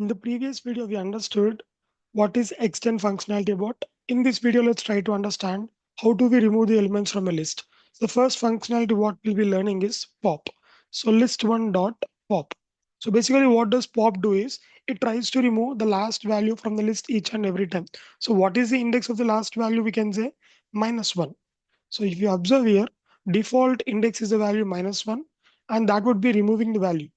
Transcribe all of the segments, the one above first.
In the previous video, we understood what is extend functionality about. In this video, let's try to understand how do we remove the elements from a list. The first functionality what we'll be learning is pop. So list one dot pop. So basically what does pop do is it tries to remove the last value from the list each and every time. So what is the index of the last value? We can say -1. So if you observe here, default index is the value -1, and that would be removing the value.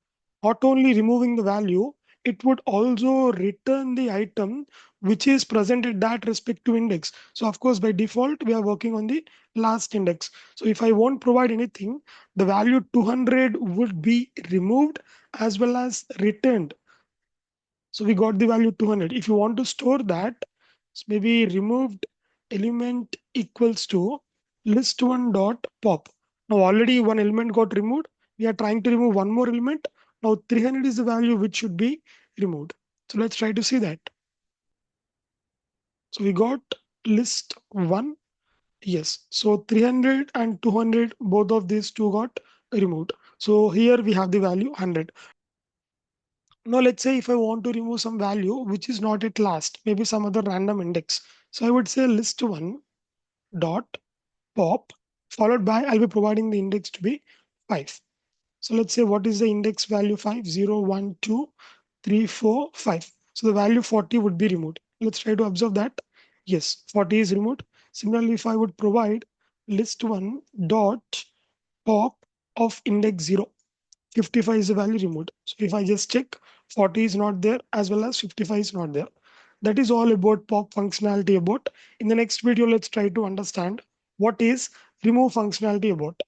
Not only removing the value, it would also return the item which is present at that respective index. So of course, by default, we are working on the last index. So if I won't provide anything, the value 200 would be removed as well as returned. So we got the value 200. If you want to store that, maybe removed element equals to list one dot pop. Now already one element got removed. We are trying to remove one more element. Now 300 is the value which should be removed. So let's try to see that. So we got list one. Yes. So 300 and 200, both of these two got removed. So here we have the value 100. Now let's say if I want to remove some value which is not at last, maybe some other random index. So I would say list one dot pop followed by I'll be providing the index to be 5. So let's say what is the index value 5? 0, 1, 2, 3, 4, 5. So the value 40 would be removed. Let's try to observe that. Yes, 40 is removed. Similarly, if I would provide list one dot pop of index 0, 55 is the value removed. So if I just check, 40 is not there as well as 55 is not there. That is all about pop functionality about. In the next video, let's try to understand what is remove functionality about.